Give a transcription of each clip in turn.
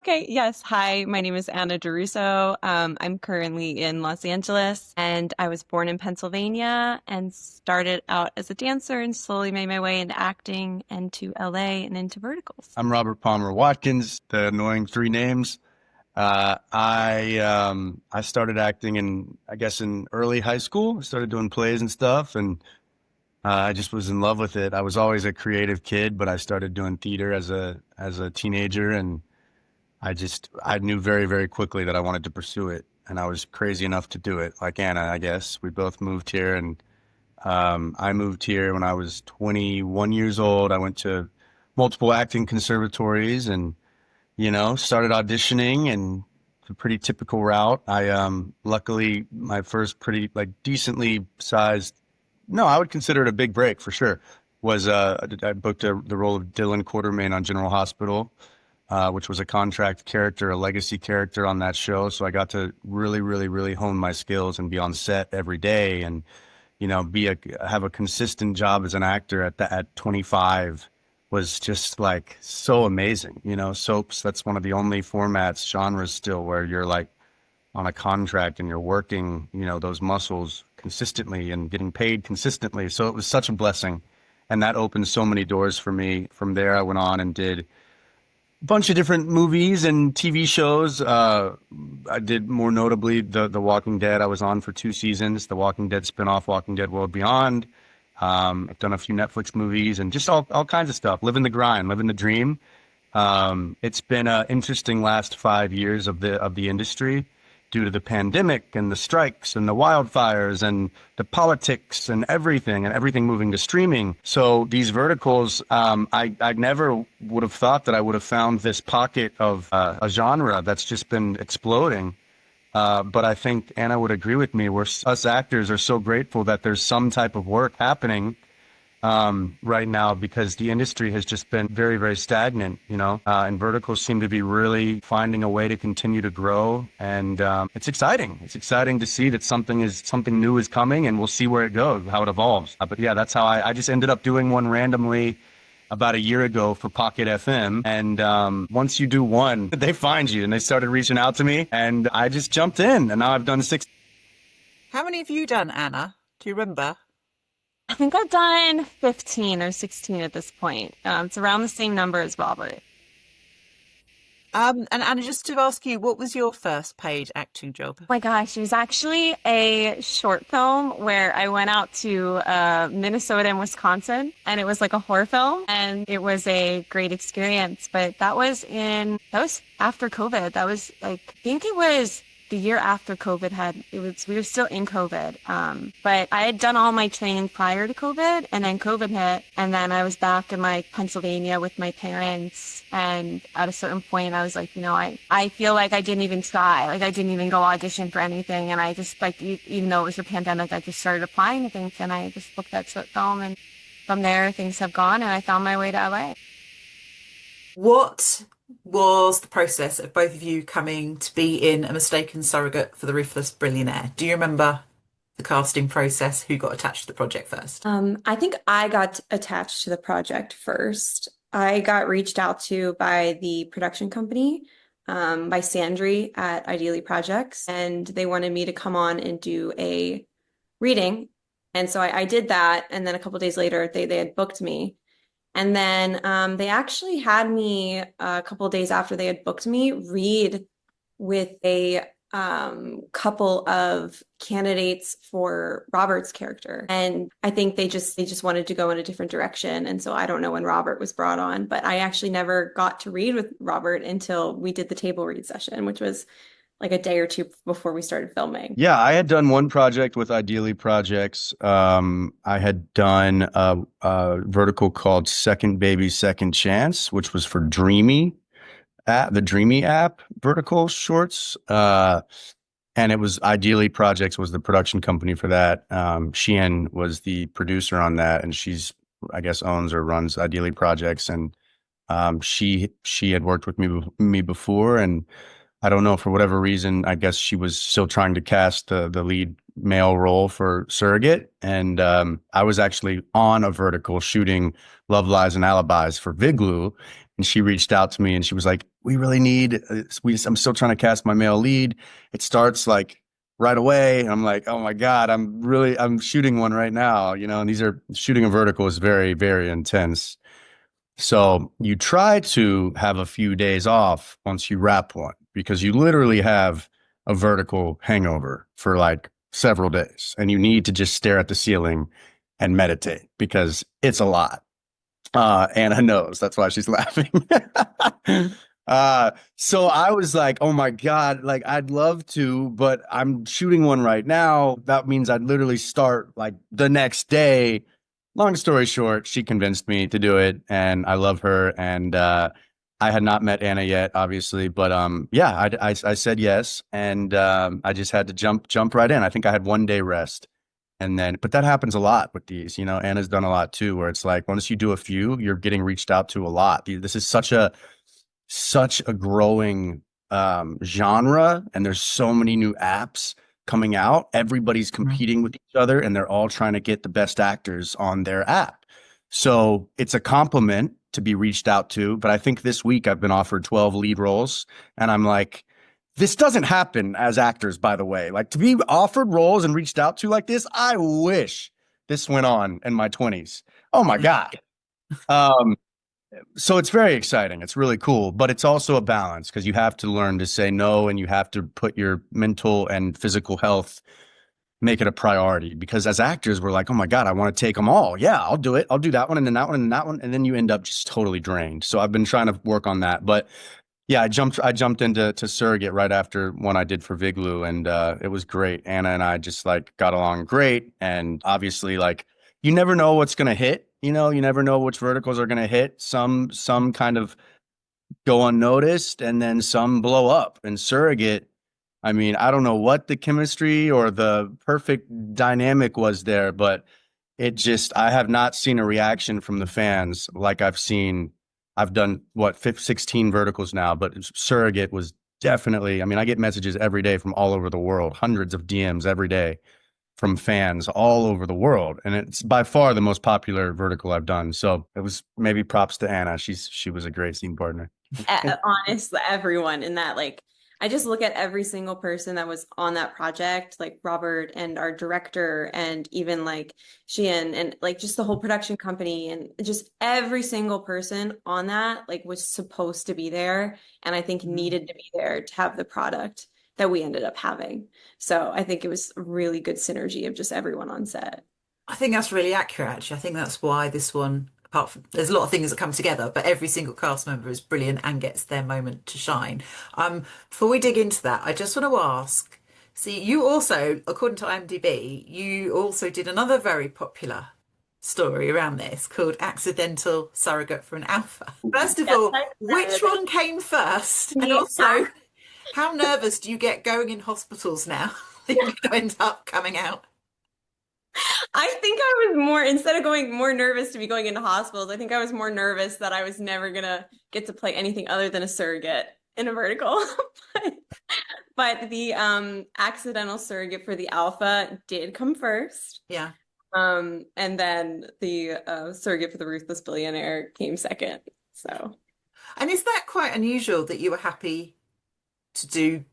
Okay, yes. Hi, my name is Anna DeRusso. I'm currently in Los Angeles, and I was born in Pennsylvania and started out as a dancer and slowly made my way into acting and to LA and into verticals. I'm Robert Palmer Watkins, the annoying three names. I started acting in early high school. I started doing plays and stuff, and I just was in love with it. I was always a creative kid, but I started doing theater as a teenager, and I knew very, very quickly that I wanted to pursue it, and I was crazy enough to do it. Like Anna, I guess we both moved here, and I moved here when I was 21 years old. I went to multiple acting conservatories and started auditioning, and it's a pretty typical route. Luckily my first pretty like decently sized, no, I would consider it a big break for sure, was I booked the role of Dylan Quartermain on General Hospital, which was a contract character, a legacy character on that show. So I got to really, really, really hone my skills and be on set every day and, have a consistent job as an actor at 25 was just like so amazing. Soaps, that's one of the only genres still where you're like on a contract and you're working, those muscles consistently and getting paid consistently. So it was such a blessing. And that opened so many doors for me. From there, I went on and did bunch of different movies and TV shows. I did more notably the Walking Dead. I was on for 2 seasons, the Walking Dead spinoff, Walking Dead World Beyond. I've done a few Netflix movies and just all kinds of stuff. Living the grind, living the dream. It's been an interesting last 5 years of the industry due to the pandemic and the strikes and the wildfires and the politics and everything moving to streaming. So these verticals, I never would have thought that I would have found this pocket of a genre that's just been exploding. But I think Anna would agree with me. Us actors are so grateful that there's some type of work happening right now, because the industry has just been very, very stagnant, and verticals seem to be really finding a way to continue to grow. And it's exciting. It's exciting to see that something new is coming, and we'll see where it goes, how it evolves. But yeah, that's how I just ended up doing one randomly about a year ago for Pocket FM. And once you do one, they find you, and they started reaching out to me, and I just jumped in, and now I've done 6. How many have you done, Anna? Do you remember? I think I've done 15 or 16 at this point. It's around the same number as Robert. And Anna, just to ask you, what was your first paid acting job? Oh my gosh, it was actually a short film where I went out to Minnesota and Wisconsin, and it was like a horror film, and it was a great experience. But that was after COVID. That was like, I think it was the year after we were still in COVID. But I had done all my training prior to COVID, and then COVID hit, and then I was back in like Pennsylvania with my parents. And at a certain point I was like, I feel like I didn't even try. Like I didn't even go audition for anything. And I just like, even though it was a pandemic, I just started applying to things, and I just booked that short film, and from there things have gone, and I found my way to LA. What was the process of both of you coming to be in A Mistaken Surrogate for the Ruthless Billionaire? Do you remember the casting process? Who got attached to the project first? I think I got attached to the project first. I got reached out to by the production company, by Sandry at Ideally Projects, and they wanted me to come on and do a reading. And so I did that, and then a couple days later, they had booked me. And then they actually had me a couple of days after they had booked me read with a couple of candidates for Robert's character. And I think they just wanted to go in a different direction. And so I don't know when Robert was brought on, but I actually never got to read with Robert until we did the table read session, which was like a day or two before we started filming. Yeah, I had done one project with Ideally Projects. I had done a vertical called Second Baby, Second Chance, which was for the Dreamy app vertical shorts. And it was Ideally Projects was the production company for that. Sheehan was the producer on that, and she's, I guess, owns or runs Ideally Projects. And she had worked with me before, and I don't know, for whatever reason, I guess she was still trying to cast the lead male role for Surrogate. And I was actually on a vertical shooting Love Lies and Alibis for Viglu. And she reached out to me and she was like, we really need, I'm still trying to cast my male lead. It starts like right away. And I'm like, oh my God, I'm shooting one right now, and shooting a vertical is very, very intense. So you try to have a few days off once you wrap one because you literally have a vertical hangover for like several days and you need to just stare at the ceiling and meditate because it's a lot. Anna knows. That's why she's laughing. So I was like, oh my God, like I'd love to, but I'm shooting one right now. That means I'd literally start like the next day. Long story short, she convinced me to do it, and I love her. And I had not met Anna yet, obviously, but yeah, I said yes, and I just had to jump right in. I think I had 1 day rest. And then, but that happens a lot with these, Anna's done a lot too, where it's like, once you do a few, you're getting reached out to a lot. This is such a growing genre, and there's so many new apps coming out. Everybody's competing with each other, and they're all trying to get the best actors on their app. So it's a compliment to be reached out to. But I think this week I've been offered 12 lead roles, and I'm like, this doesn't happen as actors, by the way. Like to be offered roles and reached out to like this, I wish this went on in my 20s. Oh my God. Um, so it's very exciting. It's really cool, but it's also a balance because you have to learn to say no and you have to put your mental and physical health, make it a priority. Because as actors, we're like, oh my God, I want to take them all. Yeah, I'll do it. I'll do that one and then that one and that one. And then you end up just totally drained. So I've been trying to work on that. But yeah, I jumped into Surrogate right after one I did for Viglu, and it was great. Anna and I just like got along great, and obviously like you never know what's gonna hit. You never know which verticals are gonna hit. Some kind of go unnoticed, and then some blow up. And Surrogate, I mean, I don't know what the chemistry or the perfect dynamic was there, but I have not seen a reaction from the fans like I've done what 16 verticals now, but Surrogate was definitely, I mean, I get messages every day from all over the world, hundreds of DMs every day from fans all over the world. And it's by far the most popular vertical I've done. So it was maybe props to Anna. She was a great scene partner. Honestly, everyone in that, like, I just look at every single person that was on that project, like Robert and our director, and even like Sheehan, and like just the whole production company, and just every single person on that, like, was supposed to be there, and I think needed to be there to have the product that we ended up having. So I think it was a really good synergy of just everyone on set. I think that's really accurate, actually. I think that's why this one, apart from there's a lot of things that come together, but every single cast member is brilliant and gets their moment to shine. Before we dig into that, I just want to ask, see, you also, according to IMDb, you also did another very popular story around this called Accidental Surrogate for an Alpha. First of Yes, all, I which did. one came first? And Yeah. also, how nervous do you get going in hospitals now that you're going to end up coming out? I think I was more, instead of going more nervous to be going into hospitals, I think I was more nervous that I was never gonna get to play anything other than a surrogate in a vertical. But, but the accidental surrogate for the alpha did come first. Yeah. And then the surrogate for the Ruthless Billionaire came second. So And is that quite unusual that you were happy to do,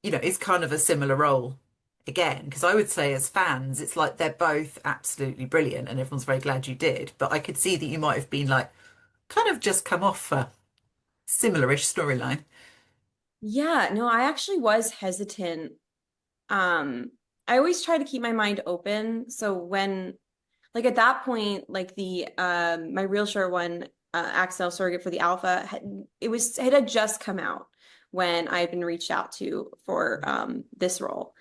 it's kind of a similar role again? Because I would say as fans, it's like they're both absolutely brilliant and everyone's very glad you did. But I could see that you might have been like, kind of just come off a similar-ish storyline. yeah, no, I actually was hesitant. I always try to keep my mind open. So when, like, at that point, like the my real sure one, Axel Surrogate for the Alpha, it had just come out when I had been reached out to for this role.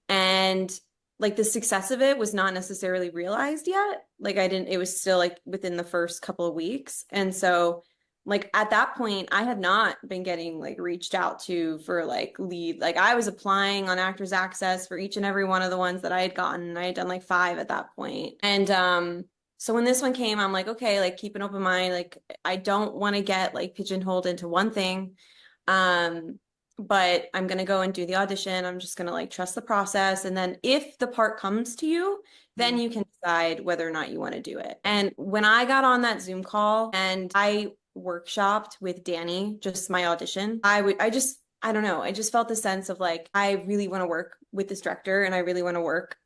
And like the success of it was not necessarily realized yet. Like I didn't, it was still like within the first couple of weeks. And so like at that point, I had not been getting like reached out to for like lead. Like I was applying on Actors Access for each and every one of the ones that I had gotten. I had done like 5 at that point. And so when this one came, I'm like, okay, like keep an open mind. Like I don't want to get like pigeonholed into one thing. Um, but I'm gonna go and do the audition. I'm just gonna like trust the process. And then if the part comes to you, then you can decide whether or not you want to do it. And when I got on that Zoom call and I workshopped with Danny, just my audition, I don't know, I just felt the sense of like, I really want to work with this director and I really want to work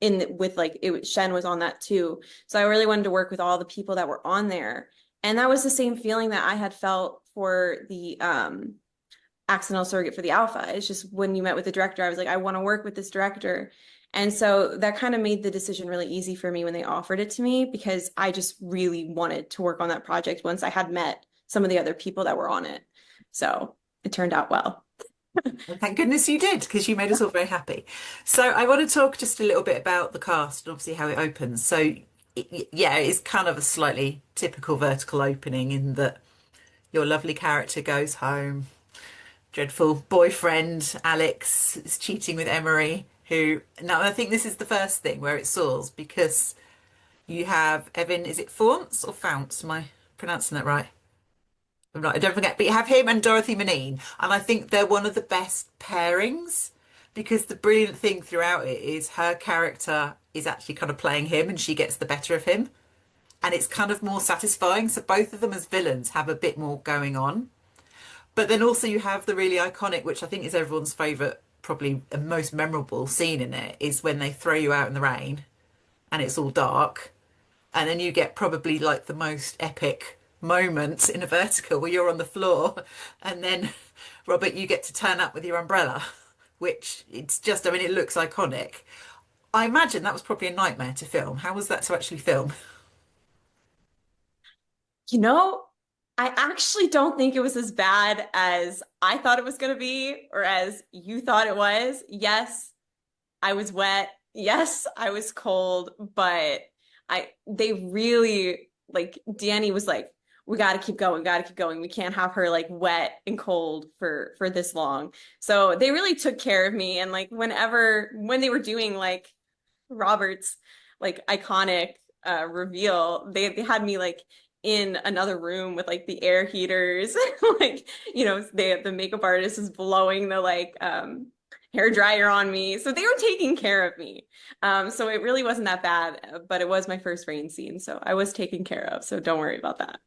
with like Shen was on that too. So I really wanted to work with all the people that were on there. And that was the same feeling that I had felt for the accidental surrogate for the alpha. It's just when you met with the director, I was like, I want to work with this director. And so that kind of made the decision really easy for me when they offered it to me because I just really wanted to work on that project once I had met some of the other people that were on it. So it turned out well. And thank goodness you did, because you made us all very happy. So I want to talk just a little bit about the cast and obviously how it opens. So yeah, it's kind of a slightly typical vertical opening in that your lovely character goes home. Dreadful boyfriend Alex is cheating with Emery, who now I think this is the first thing where it soars because you have Evan, is it Faunce or Founce? Am I pronouncing that right? Right, don't forget, but you have him and Dorothy Manine, and I think they're one of the best pairings because the brilliant thing throughout it is her character is actually kind of playing him and she gets the better of him, and it's kind of more satisfying. So both of them as villains have a bit more going on. But then also you have the really iconic, which I think is everyone's favourite, probably and most memorable scene in it, is when they throw you out in the rain and it's all dark. And then you get probably like the most epic moment in a vertical where you're on the floor and then Robert, you get to turn up with your umbrella, which it's just, I mean, it looks iconic. I imagine that was probably a nightmare to film. How was that to actually film? You know, I actually don't think it was as bad as I thought it was going to be or as you thought it was. Yes, I was wet. Yes, I was cold, but they really like Danny was like, we got to keep going, got to keep going. We can't have her like wet and cold for this long. So they really took care of me and like when they were doing like Robert's like iconic reveal, they had me like in another room with like the air heaters like the makeup artist is blowing the like hair dryer on me, so they were taking care of me. So it really wasn't that bad, but it was my first rain scene, so I was taken care of, so don't worry about that.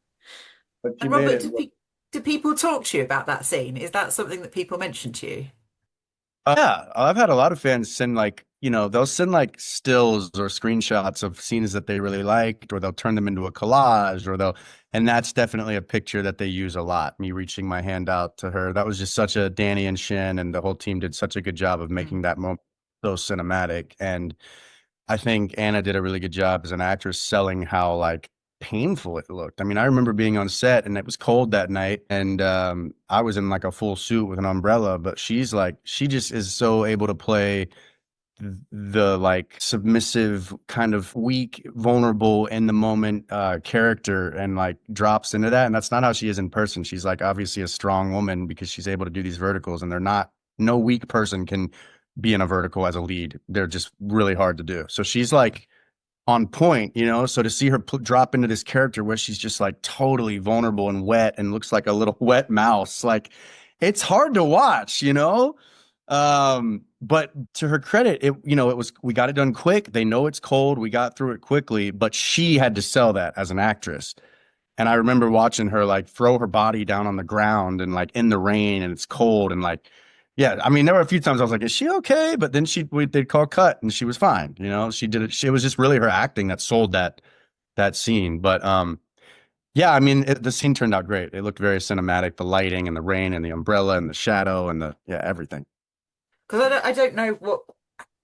But you And made Robert, it look. do people talk to you about that scene? Is that something that people mention to you? Yeah, I've had a lot of fans send like, they'll send like stills or screenshots of scenes that they really liked, or they'll turn them into a collage, and that's definitely a picture that they use a lot. Me reaching my hand out to her. That was just such a Danny and Shin and the whole team did such a good job of Mm. making that moment so cinematic. And I think Anna did a really good job as an actress selling how like painful it looked. I mean, I remember being on set and it was cold that night and I was in like a full suit with an umbrella, but she just is so able to play the like submissive kind of weak, vulnerable in the moment character and like drops into that. And that's not how she is in person. She's like obviously a strong woman because she's able to do these verticals and they're not, no weak person can be in a vertical as a lead. They're just really hard to do. So she's like on point, so to see her drop into this character where she's just like totally vulnerable and wet and looks like a little wet mouse, like it's hard to watch. But to her credit, we got it done quick. They know it's cold. We got through it quickly, but she had to sell that as an actress. And I remember watching her like throw her body down on the ground and like in the rain and it's cold and like, yeah, I mean, there were a few times I was like, is she okay? But then they'd call cut and she was fine. She did it. It was just really her acting that sold that scene. But yeah, I mean, the scene turned out great. It looked very cinematic, the lighting and the rain and the umbrella and the shadow and everything. Because I don't know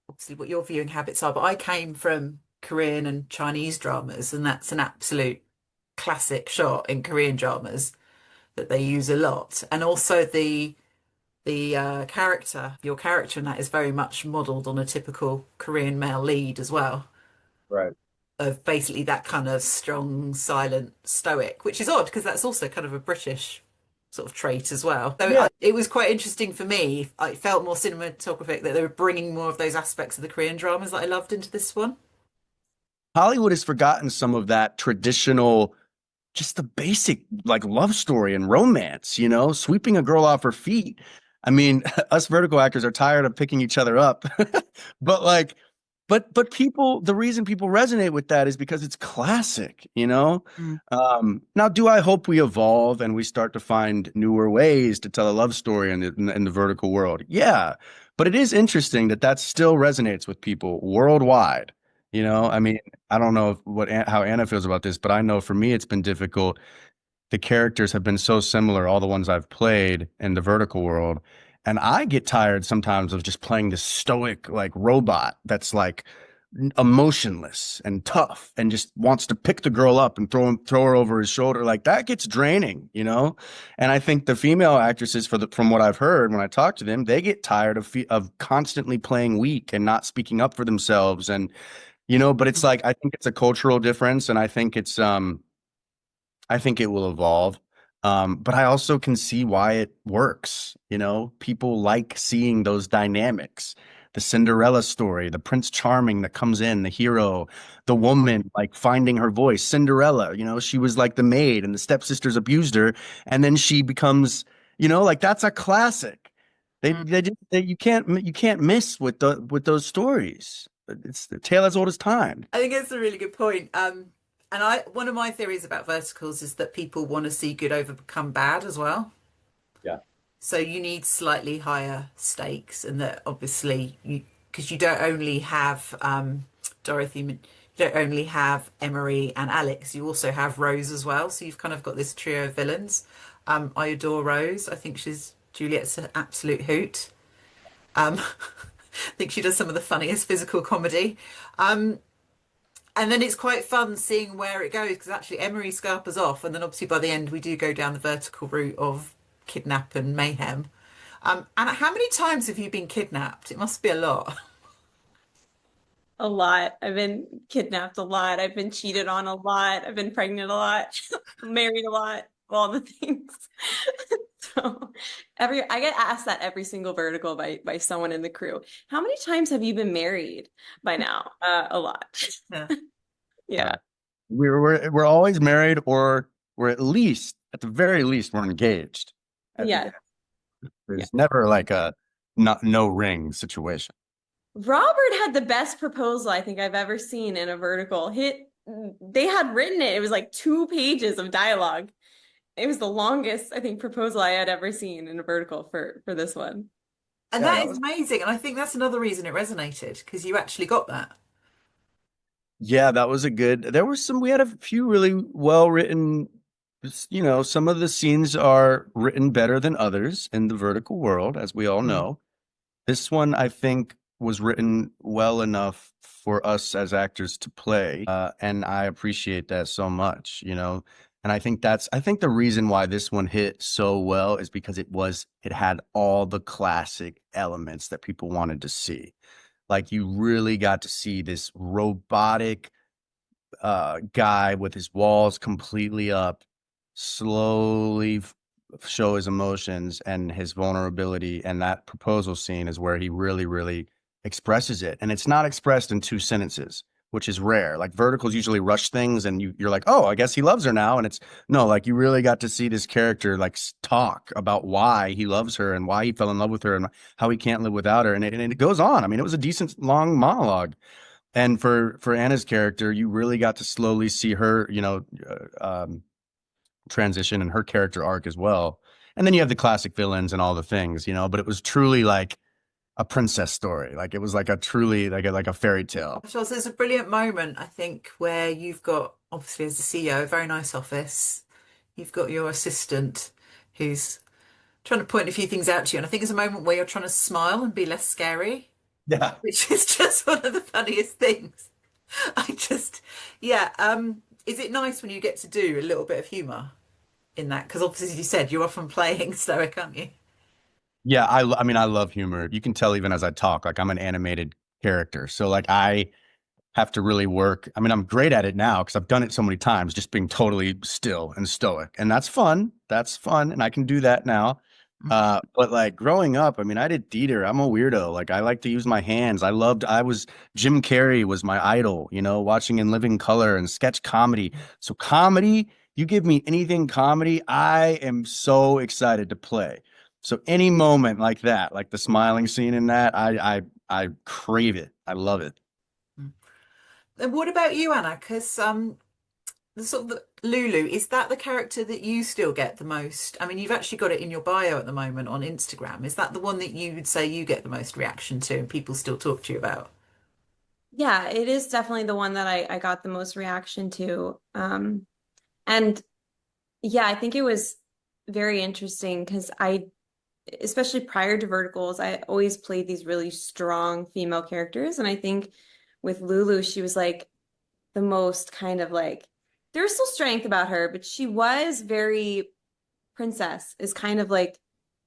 obviously what your viewing habits are, but I came from Korean and Chinese dramas, and that's an absolute classic shot in Korean dramas that they use a lot. And also the character, your character in that is very much modelled on a typical Korean male lead as well, Right. of basically that kind of strong, silent, stoic, which is odd because that's also kind of a British sort of trait as well. So Yeah. it was quite interesting for me. I felt more cinematographic that they were bringing more of those aspects of the Korean dramas that I loved into this one. Hollywood has forgotten some of that traditional, just the basic like love story and romance, sweeping a girl off her feet. I mean, us vertical actors are tired of picking each other up, but like but people, the reason people resonate with that is because it's classic, you know? Mm. Now, do I hope we evolve and we start to find newer ways to tell a love story in the vertical world? Yeah. But it is interesting that that still resonates with people worldwide. You know, I mean, I don't know how Anna feels about this, but I know for me it's been difficult. The characters have been so similar, all the ones I've played in the vertical world. And I get tired sometimes of just playing this stoic, like robot that's like emotionless and tough and just wants to pick the girl up and throw her over his shoulder. Like that gets draining, you know? And I think the female actresses from what I've heard when I talk to them, they get tired of constantly playing weak and not speaking up for themselves. And, you know, but it's like, I think it's a cultural difference. And I think it will evolve. But I also can see why it works. You know, people like seeing those dynamics. The Cinderella story, the Prince Charming that comes in, the hero, the woman like finding her voice. Cinderella, you know, she was like the maid and the stepsisters abused her. And then she becomes, you know, like that's a classic. Mm. You can't miss with those stories. It's the tale as old as time. I think it's a really good point. And one of my theories about verticals is that people want to see good overcome bad as well. Yeah. So you need slightly higher stakes, and that obviously because you don't only have Dorothy, you don't only have Emery and Alex, you also have Rose as well. So you've kind of got this trio of villains. I adore Rose. I think Juliet's an absolute hoot. I think she does some of the funniest physical comedy. And then it's quite fun seeing where it goes because actually Emery scarpers off, and then obviously by the end we do go down the vertical route of kidnap and mayhem. And how many times have you been kidnapped? It must be a lot. A lot. I've been kidnapped a lot. I've been cheated on a lot. I've been pregnant a lot. Married a lot. All the things. So I get asked that every single vertical by someone in the crew. How many times have you been married by now? A lot. Yeah. Yeah. We're always married, or we're at the very least we're engaged at the Yeah. end. Yeah. There's never like a no ring situation. Robert had the best proposal I think I've ever seen in a vertical. They had written it. It was like 2 pages of dialogue. It was the longest, I think, proposal I had ever seen in a vertical for this one. And Yeah, that that is was amazing. And I think that's another reason it resonated because you actually got that. yeah, that was a good. We had a few really well written, you know, some of the scenes are written better than others in the vertical world, as we all Mm. know. This one, I think, was written well enough for us as actors to play, and I appreciate that so much, you know. And I think the reason why this one hit so well is because it had all the classic elements that people wanted to see. Like you really got to see this robotic guy with his walls completely up, slowly show his emotions and his vulnerability. And that proposal scene is where he really, really expresses it. And it's not expressed in 2 sentences, which is rare. Like verticals usually rush things and you're like, oh, I guess he loves her now. And it's no, like you really got to see this character like talk about why he loves her and why he fell in love with her and how he can't live without her. And it goes on. I mean, it was a decent long monologue. And for Anna's character, you really got to slowly see her, you know, transition and her character arc as well. And then you have the classic villains and all the things, you know. But it was truly like a princess story. Like it was like a truly like a fairy tale. So there's a brilliant moment, I think, where you've got, obviously, as the CEO, a very nice office. You've got your assistant who's trying to point a few things out to you. And I think there's a moment where you're trying to smile and be less scary, Yeah. which is just one of the funniest things. I just, yeah. Is it nice when you get to do a little bit of humor in that? Because obviously, as you said, you're often playing stoic, aren't you? Yeah, I mean, I love humor. You can tell even as I talk, like I'm an animated character. So like I have to really work. I mean, I'm great at it now because I've done it so many times, just being totally still and stoic. And that's fun. That's fun. And I can do that now. But like growing up, I mean, I did theater. I'm a weirdo. Like I like to use my hands. Jim Carrey was my idol, you know, watching In Living Color and sketch comedy. So comedy, you give me anything comedy, I am so excited to play. So any moment like that, like the smiling scene in that, I crave it. I love it. And what about you, Anna? Because the sort of Lulu, is that the character that you still get the most? I mean, you've actually got it in your bio at the moment on Instagram. Is that the one that you would say you get the most reaction to and people still talk to you about? Yeah, it is definitely the one that I got the most reaction to. And yeah, I think it was very interesting because especially prior to Verticals, I always played these really strong female characters. And I think with Lulu, she was like the most kind of like, there was still strength about her, but she was very princess, is kind of like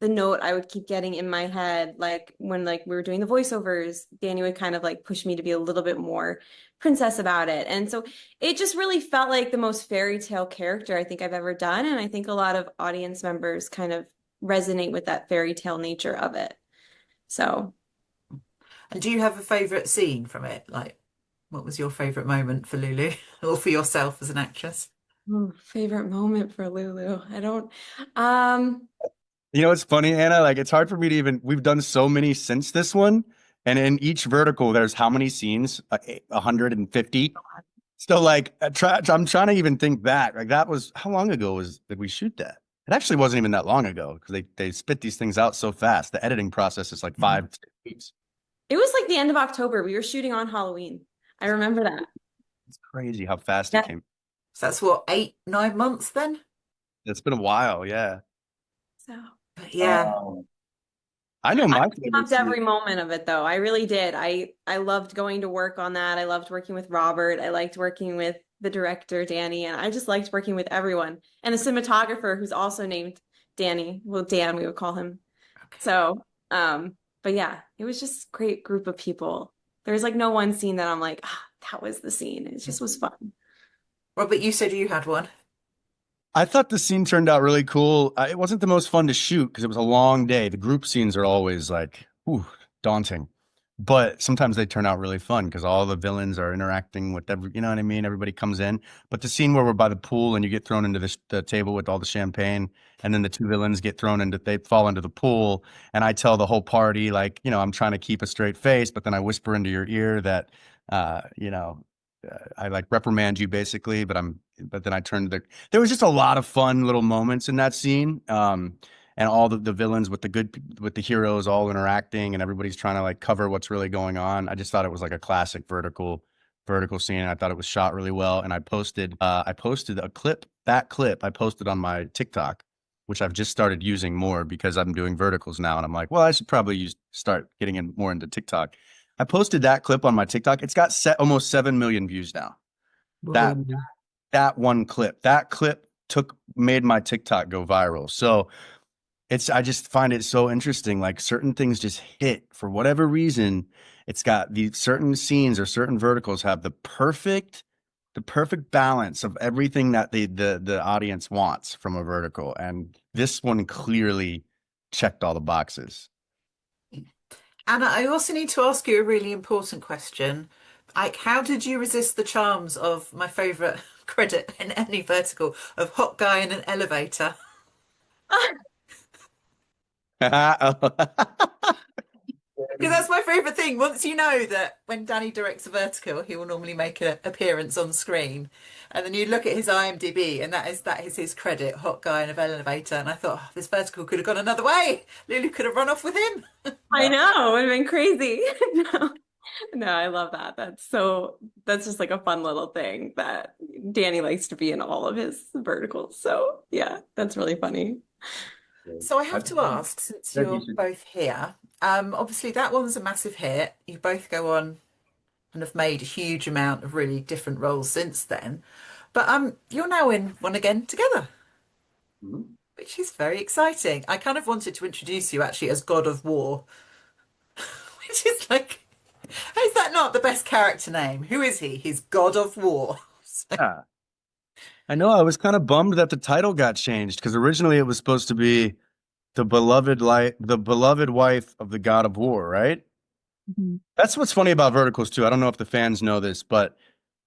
the note I would keep getting in my head. Like when like we were doing the voiceovers, Danny would kind of like push me to be a little bit more princess about it. And so it just really felt like the most fairy tale character I think I've ever done. And I think a lot of audience members kind of resonate with that fairy tale nature of it. So, And do you have a favorite scene from it? Like, what was your favorite moment for Lulu or for yourself as an actress? favorite moment for Lulu. I don't, um, You know, it's funny, Anna, like it's hard for me to even, we've done so many since this one. And in each vertical, there's how many scenes? 150. So like, I'm trying to even think back. Like that was, how long ago did we shoot that? It actually wasn't even that long ago because they spit these things out so fast. The editing process is like Mhm. 5 6 weeks. it was like the end of October. We were shooting on Halloween. I remember that. It's crazy how fast it Yeah. came. So that's what, 8, 9 months then? It's been a while, yeah. So. But yeah. Um, I know I my favorite loved scene. every moment of it though. I really did. I loved going to work on that. I loved working with Robert. I liked working with the director, Danny, and I just liked working with everyone. And the cinematographer who's also named Danny. Well, Dan, we would call him. Okay. So, but yeah, it was just a great group of people. There's like no one scene that I'm like, ah, that was the scene. It just was fun. Robert, you said you had one. I thought the scene turned out really cool. It wasn't the most fun to shoot because it was a long day. The group scenes are always like, ooh, daunting. But sometimes they turn out really fun because all the villains are interacting with you know what I mean? Everybody comes in. But the scene where we're by the pool and you get thrown into the table with all the champagne, and then the two villains get thrown into, they fall into the pool. And I tell the whole party, like, you know, I'm trying to keep a straight face, but then I whisper into your ear that, you know, I like reprimand you basically, but then I turned there was just a lot of fun little moments in that scene. And all the villains with the heroes all interacting and everybody's trying to like cover what's really going on. I just thought it was like a classic vertical scene. And I thought it was shot really well. And I posted a clip, that clip I posted on my TikTok, which I've just started using more because I'm doing verticals now. And I'm like, well, I should probably start getting in more into TikTok. I posted that clip on my TikTok. It's got almost 7 million views now. That Whoa. that one clip. That clip made my TikTok go viral. So I just find it so interesting. Like certain things just hit for whatever reason. It's got these certain scenes or certain verticals have the perfect balance of everything that the audience wants from a vertical. And this one clearly checked all the boxes. Anna, I also need to ask you a really important question. Like, how did you resist the charms of my favorite credit in any vertical of hot guy in an elevator? Because that's my favorite thing. Once you know that when Danny directs a vertical, he will normally make an appearance on screen, and then you look at his IMDb, and that is his credit, hot guy in an elevator. And I thought, oh, this vertical could have gone another way. Lulu could have run off with him. I know, it would have been crazy. No, no, I love that. That's just like a fun little thing that Danny likes to be in all of his verticals. So yeah, that's really funny. So I have to ask, since you're both here, obviously that one's a massive hit. You both go on and have made a huge amount of really different roles since then. But you're now in one again together, which is very exciting. I kind of wanted to introduce you actually as God of War, which is like, is that not the best character name? Who is he? He's God of War. So- Yeah. I know I was kind of bummed that the title got changed because originally it was supposed to be the beloved wife of the God of War, right? Mhm. That's what's funny about verticals too. I don't know if the fans know this, but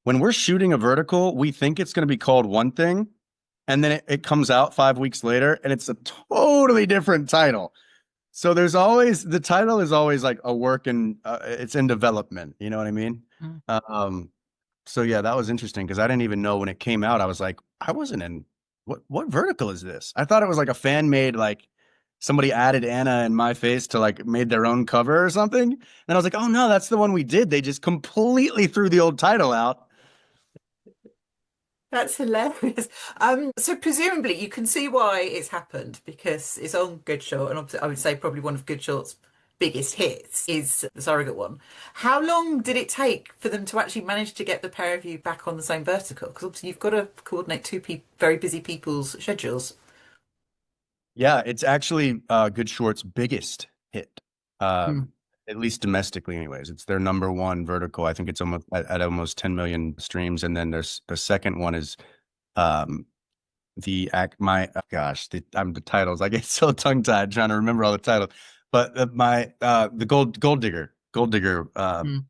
when we're shooting a vertical, we think it's going to be called one thing, and then it comes out 5 weeks later, and it's a totally different title. So the title is always like a work in it's in development. You know what I mean? Mm. Um, So yeah, that was interesting because I didn't even know when it came out. I was like, I wasn't in what vertical is this? I thought it was like a fan made like somebody added Anna and my face to like made their own cover or something. And I was like, oh no, that's the one we did. They just completely threw the old title out. That's hilarious. So presumably you can see why it's happened because it's on Good Shot, and obviously I would say probably one of Good Shot's biggest hits is the surrogate one. How long did it take for them to actually manage to get the pair of you back on the same vertical? Because obviously you've got to coordinate two pe very busy people's schedules. Yeah, it's actually Good Short's biggest hit. Mm. Um, at least domestically anyways. It's their number one vertical. I think it's almost at almost 10 million streams. And then there's the second one is um the act my oh gosh, I'm the titles. I get so tongue tied trying to remember all the titles. But my the gold digger Mm.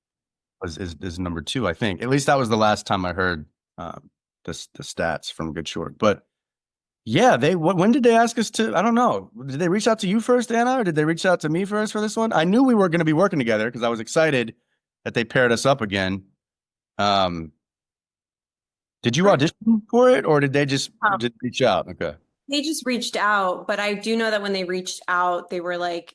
is number two, I think. At least that was the last time I heard the stats from Good Short. But yeah, when did they ask us to? I don't know. Did they reach out to you first, Anna, or did they reach out to me first for this one? I knew we were going to be working together because I was excited that they paired us up again. Um, did you audition for it, or did they just Um, did reach out? Okay. they just reached out, but I do know that when they reached out, they were like,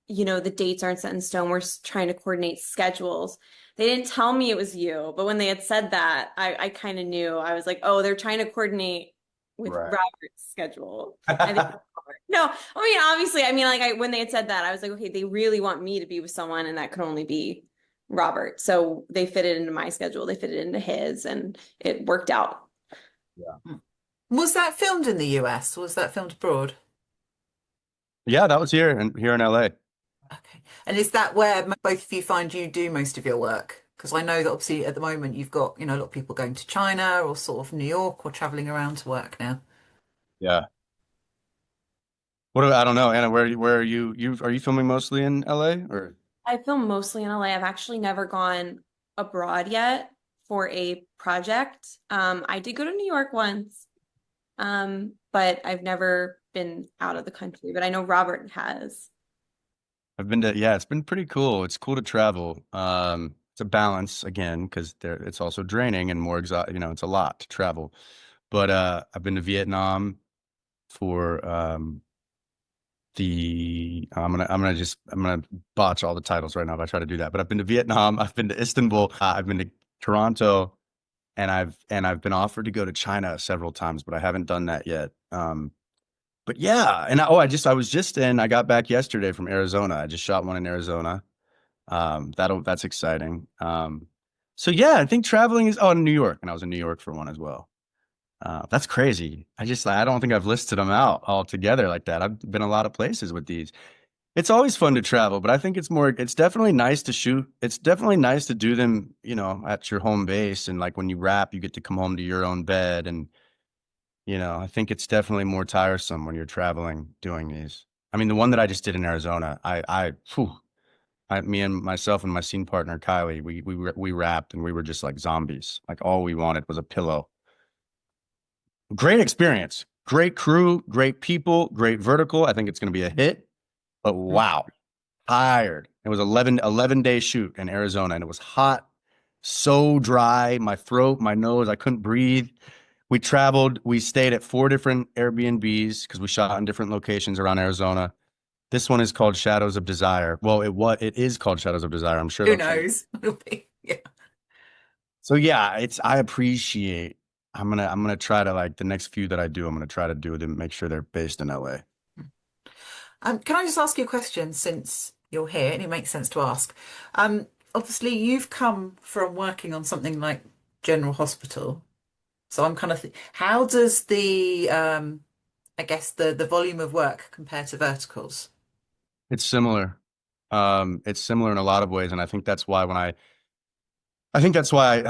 the dates aren't set in stone. We're trying to coordinate schedules. They didn't tell me it was you, but when they had said that, I kind of knew. I was like, oh, they're trying to coordinate with Right. Robert's schedule. I think no, I mean, obviously, I mean, like when they had said that, I was like, okay, they really want me to be with someone, and that could only be Robert. So they fit it into my schedule, they fit it into his, and it worked out. Yeah. Was that filmed in the US? Was that filmed abroad? Yeah, that was here in LA. Okay. And is that where both of you find you do most of your work? Because I know that obviously at the moment you've got, a lot of people going to China or sort of New York or traveling around to work now. Yeah. I don't know, Anna, where are you? Are you filming mostly in LA or? I film mostly in LA. I've actually never gone abroad yet for a project. I did go to New York once, but I've never been out of the country. But I know Robert has. I've been to, yeah, it's been pretty cool. It's cool to travel. It's a balance again because it's also draining and more it's a lot to travel. But I've been to Vietnam for I'm gonna botch all the titles right now if I try to do that. But I've been to Vietnam, I've been to Istanbul, I've been to Toronto, and I've been offered to go to China several times, but I haven't done that yet. But yeah, and I was just in. I got back yesterday from Arizona. I just shot one in Arizona. That's exciting. So yeah, I think traveling is. Oh, in New York, and I was in New York for one as well. That's crazy. I don't think I've listed them out all together like that. I've been a lot of places with these. It's always fun to travel, but I think it's definitely nice to shoot. It's definitely nice to do them, at your home base. And like when you wrap, you get to come home to your own bed. And, I think it's definitely more tiresome when you're traveling doing these. I mean, the one that I just did in Arizona, phew, me and myself and my scene partner, Kylie, we wrapped and we were just like zombies. Like all we wanted was a pillow. Great experience, great crew, great people, great vertical. I think it's going to be a hit, but wow. Tired. It was 11 day shoot in Arizona and it was hot, so dry, my throat, my nose, I couldn't breathe. We stayed at 4 different Airbnbs because we shot in different locations around Arizona. This one is called Shadows of Desire. Well, it is called Shadows of Desire. I'm sure Who they'll change. knows? Yeah. So yeah, I appreciate I'm gonna try to like the next few that I do, I'm gonna try to do them, make sure they're based in LA. Can I just ask you a question since you're here and it makes sense to ask? Obviously, you've come from working on something like General Hospital. So I'm kind of, how does I guess the volume of work compare to verticals? It's similar. It's similar in a lot of ways, and I think that's why I think that's why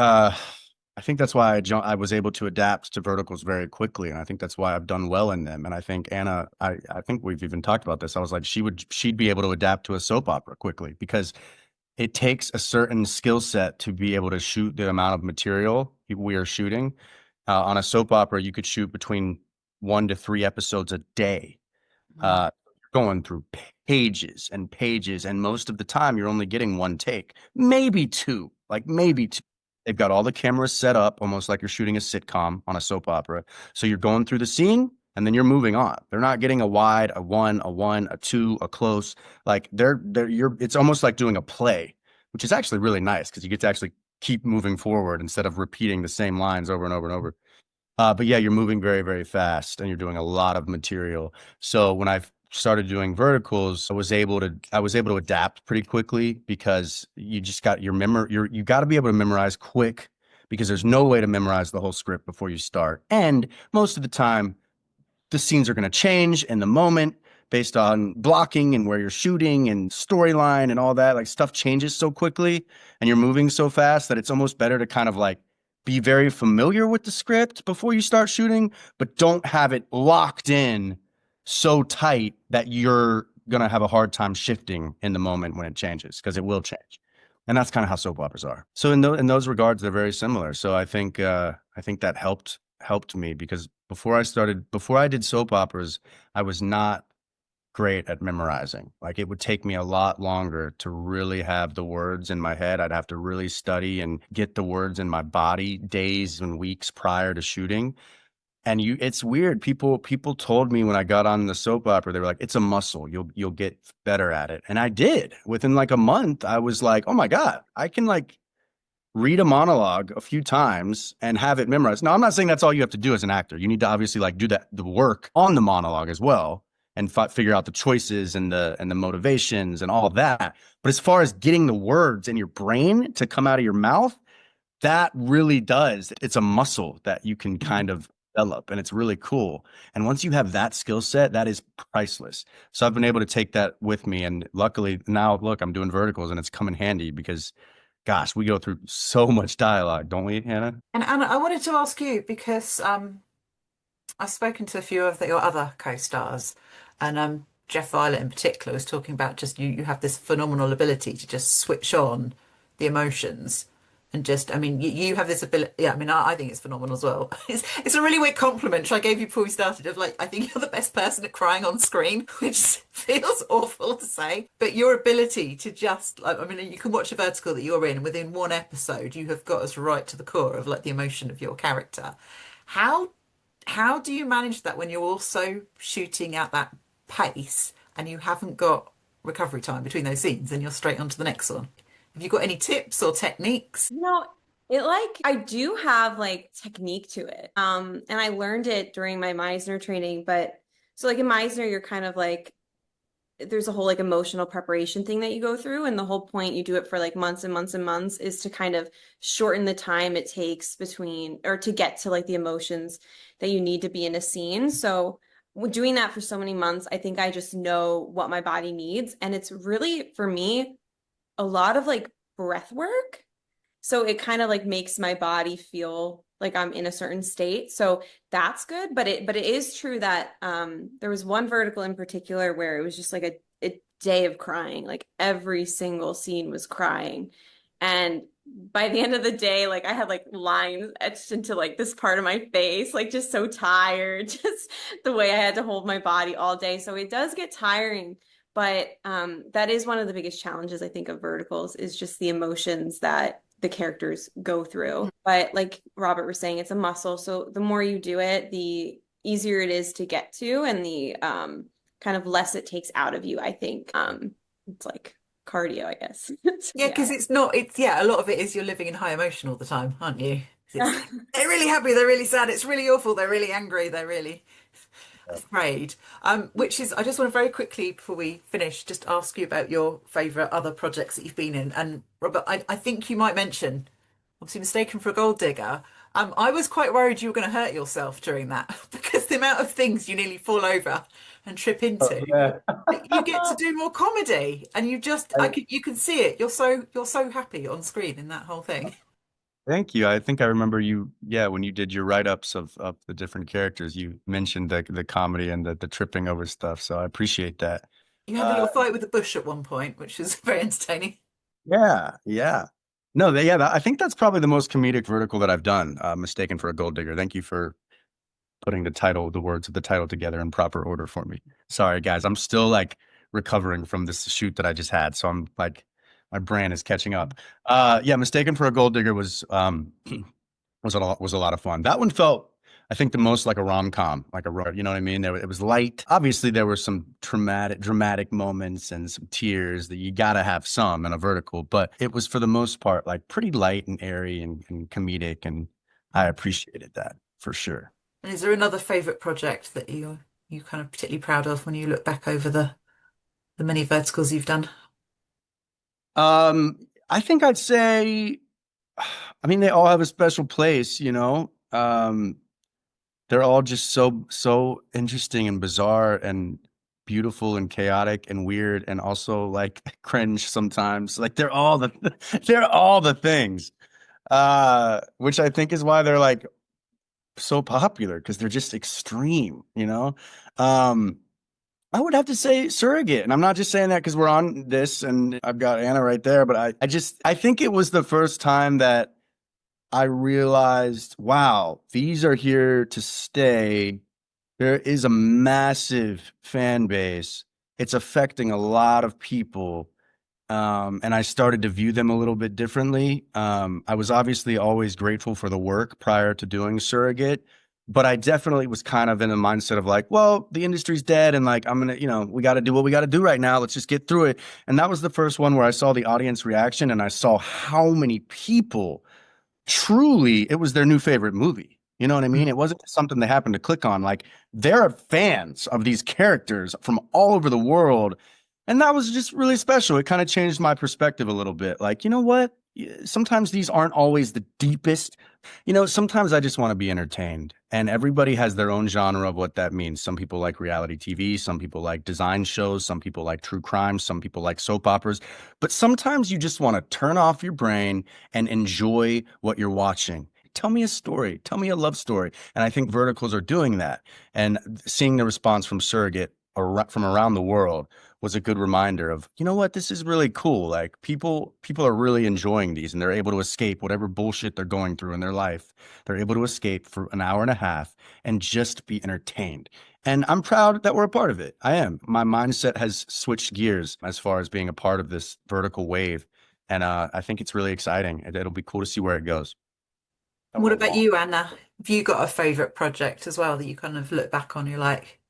I think that's why I was able to adapt to verticals very quickly, and I think that's why I've done well in them. And I think Anna, I think we've even talked about this. I was like, she'd be able to adapt to a soap opera quickly because it takes a certain skill set to be able to shoot the amount of material we are shooting. On a soap opera, you could shoot between 1 to 3 episodes a day, Mm. going through pages and pages, and most of the time you're only getting one take, maybe two, like maybe two They've got all the cameras set up almost like you're shooting a sitcom on a soap opera. So you're going through the scene and then you're moving on. They're not getting a wide, a two, a close. Like it's almost like doing a play, which is actually really nice because you get to actually keep moving forward instead of repeating the same lines over and over and over. But yeah, you're moving very, very fast and you're doing a lot of material. So when I started doing verticals, I was able to adapt pretty quickly because you just got you got to be able to memorize quick because there's no way to memorize the whole script before you start. And most of the time, the scenes are going to change in the moment based on blocking and where you're shooting and storyline and all that. Like stuff changes so quickly and you're moving so fast that it's almost better to kind of like be very familiar with the script before you start shooting, but don't have it locked in so tight that you're going to have a hard time shifting in the moment when it changes because it will change. And that's kind of how soap operas are. So in those regards, they're very similar. So I think that helped me because before I did soap operas, I was not great at memorizing. Like it would take me a lot longer to really have the words in my head. I'd have to really study and get the words in my body days and weeks prior to shooting. And it's weird. People told me when I got on the soap opera, they were like, it's a muscle. You'll get better at it. And I did. Within like a month, I was like, oh my God, I can like read a monologue a few times and have it memorized. Now, I'm not saying that's all you have to do as an actor. You need to obviously like do the work on the monologue as well and figure out the choices and the motivations and all of that. But as far as getting the words in your brain to come out of your mouth, that really does. It's a muscle that you can kind of develop and it's really cool. And once you have that skill set, that is priceless. So I've been able to take that with me. And luckily now, look, I'm doing verticals and it's come in handy because gosh, we go through so much dialogue, don't we, Hannah? And Anna, I wanted to ask you because I've spoken to a few of your other co-stars, and Jeff Violet in particular was talking about just you have this phenomenal ability to just switch on the emotions and just I mean you have this ability. Yeah, I mean I think it's phenomenal as well. It's a really weird compliment which I gave you before we started of like I think you're the best person at crying on screen, which feels awful to say, but your ability to just like I mean you can watch a vertical that you're in and within one episode you have got us right to the core of like the emotion of your character. How how do you manage that when you're also shooting at that pace and you haven't got recovery time between those scenes and you're straight on to the next one? Have you got any tips or techniques? You know, it like I do have like technique to it. And I learned it during my Meisner training, but so like in Meisner, you're kind of like there's a whole like emotional preparation thing that you go through, and the whole point you do it for like months and months and months is to kind of shorten the time it takes between or to get to like the emotions that you need to be in a scene. So doing that for so many months, I think I just know what my body needs, and it's really for me a lot of like breath work. So it kind of like makes my body feel like I'm in a certain state. So that's good. But it is true that there was one vertical in particular where it was just like a day of crying. Like every single scene was crying. And by the end of the day, like I had like lines etched into like this part of my face, like just so tired, just the way I had to hold my body all day. So it does get tiring. But that is one of the biggest challenges I think of verticals is just the emotions that the characters go through. But like Robert was saying, it's a muscle. So the more you do it, the easier it is to get to and the kind of less it takes out of you, I think. It's like cardio, I guess. So, Yeah, because it's not, it's, yeah, a lot of it is you're living in high emotion all the time, aren't you? It's, yeah. they're really happy, they're really sad, it's really awful, they're really angry, they're really afraid. Which is, I just want to very quickly before we finish, just ask you about your favourite other projects that you've been in. And Robert, I think you might mention, obviously Mistaken for a Gold Digger. I was quite worried you were going to hurt yourself during that because the amount of things you nearly fall over and trip into. Yeah. But you get to do more comedy, and you just, I can, you can see it. You're so happy on screen in that whole thing. Thank you. I think I remember you, yeah, when you did your write-ups of the different characters, you mentioned the comedy and the tripping over stuff. So I appreciate that. You had a Uh, little fight with the bush at one point, which was very entertaining. yeah, yeah. No, I think that's probably the most comedic vertical that I've done. Mistaken for a Gold Digger. Thank you for putting the words of the title together in proper order for me. Sorry, guys. I'm still like recovering from this shoot that I just had. So I'm like My brain is catching up. Yeah, Mistaken for a Gold Digger was a lot of fun. That one felt, I think, the most like a rom-com, like you know what I mean? It was light. Obviously, there were some dramatic moments and some tears that you gotta have some in a vertical, but it was for the most part like pretty light and airy and comedic, and I appreciated that for sure. And is there another favorite project that you kind of particularly proud of when you look back over the many verticals you've done? I think I'd say, I mean, they all have a special place, you know. They're all just so interesting and bizarre and beautiful and chaotic and weird and also like cringe sometimes. Like they're all the things. Which I think is why they're like so popular because they're just extreme, you know? Um, I would have to say Surrogate. And I'm not just saying that because we're on this and I've got Anna right there, but I think it was the first time that I realized, wow, these are here to stay. There is a massive fan base. It's affecting a lot of people. And I started to view them a little bit differently. I was obviously always grateful for the work prior to doing Surrogate, but I definitely was kind of in a mindset of like, well, the industry's dead and like, I'm gonna, you know, we got to do what we got to do right now. Let's just get through it. And that was the first one where I saw the audience reaction and I saw how many people truly it was their new favorite movie. You know what I mean? It wasn't something they happened to click on. Like they're fans of these characters from all over the world. And that was just really special. It kind of changed my perspective a little bit. Like, you know what? Sometimes these aren't always the deepest. You know, sometimes I just want to be entertained. And everybody has their own genre of what that means. Some people like reality TV, some people like design shows, some people like true crime, some people like soap operas. But sometimes you just want to turn off your brain and enjoy what you're watching. Tell me a story, tell me a love story. And I think verticals are doing that. And seeing the response from Surrogate from around the world was a good reminder of, you know what, this is really cool. Like people are really enjoying these and they're able to escape whatever bullshit they're going through in their life. They're able to escape for an hour and a half and just be entertained. And I'm proud that we're a part of it. I am. My mindset has switched gears as far as being a part of this vertical wave. And I think it's really exciting. It'll be cool to see where it goes. That What went about long. you, Anna? Have you got a favorite project as well that you kind of look back on, you're like,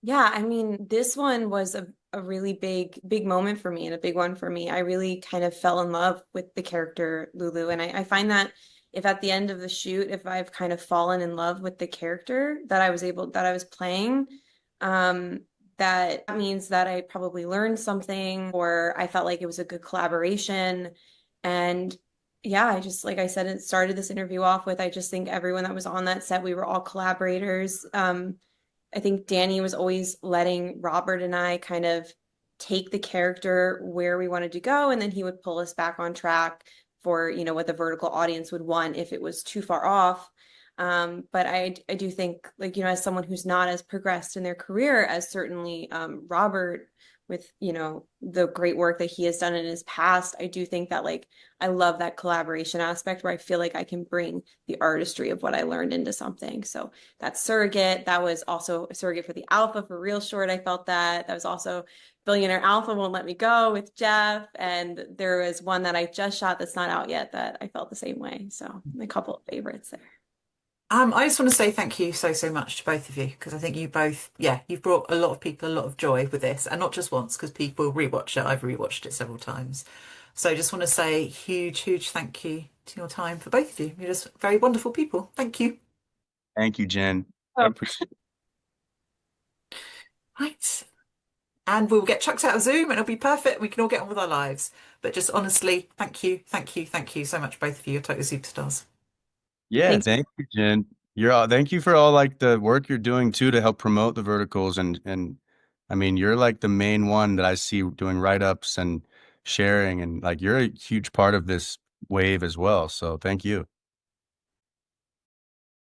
Yeah, I mean, this one was a really big moment for me and a big one for me. I really kind of fell in love with the character Lulu. And I find that if at the end of the shoot, if I've kind of fallen in love with the character that I was playing, um, that means that I probably learned something or I felt like it was a good collaboration. And yeah, I just, like I said, it started this interview off with, I just think everyone that was on that set, we were all collaborators. I think Danny was always letting Robert and I kind of take the character where we wanted to go, and then he would pull us back on track for, you know, what the vertical audience would want if it was too far off. But I do think, like, you know, as someone who's not as progressed in their career as certainly Robert, with, you know, the great work that he has done in his past, I do think that, like, I love that collaboration aspect where I feel like I can bring the artistry of what I learned into something. So that's Surrogate. That was also a Surrogate for the Alpha for Real Short. I felt that. That was also Billionaire Alpha Won't Let Me Go with Jeff. And there was one that I just shot that's not out yet that I felt the same way. So a couple of favorites there. I just want to say thank you so much to both of you because I think you both, yeah, you've brought a lot of people a lot of joy with this, and not just once because people rewatch it. I've rewatched it several times. So I just want to say huge thank you to your time for both of you. You're just very wonderful people. Thank you. Thank you, Jen. I Oh, appreciate it. Right. And we'll get chucked out of Zoom and it'll be perfect. We can all get on with our lives. But just honestly, thank you so much, both of you. You're total superstars. Yeah, thanks. thank you, Jen. Thank you for all like the work you're doing too to help promote the verticals and I mean you're like the main one that I see doing write-ups and sharing and like you're a huge part of this wave as well. So thank you.